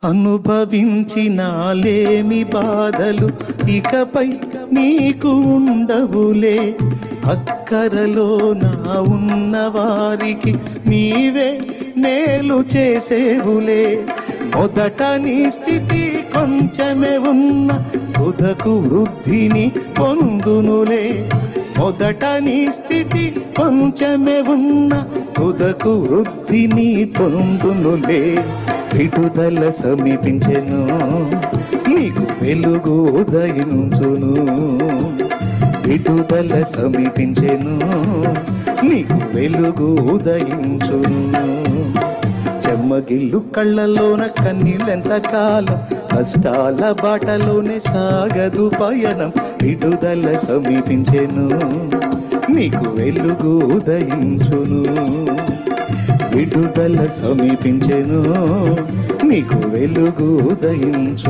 అనుభవించినాలేమి బాధలు ఇకపై నీకు ఉండవులే. అక్కరలో నా ఉన్న వారికి నీవే మేలు చేసేవులే. మొదట నీ స్థితి కొంచెమే ఉన్న తుదకు వృద్ధిని పొందునులే. మొదట నీ స్థితి కొంచెమే ఉన్న తుదకు వృద్ధిని పొందునులే. విడుదల సమీపించెను, నీకు వెలుగు ఉదయించును. విడుదల సమీపించెను, నీకు వెలుగు ఉదయించును. చెమ్మగిల్లు కళ్ళలోన కన్నీళ్ళెంత కాలం, కష్టాల బాటలోనే సాగదు పయనం. విడుదల సమీపించెను, నీకు వెలుగు ఉదయించును. విడుదల సమీపించెను, నీకు వెలుగు ఉదయించు.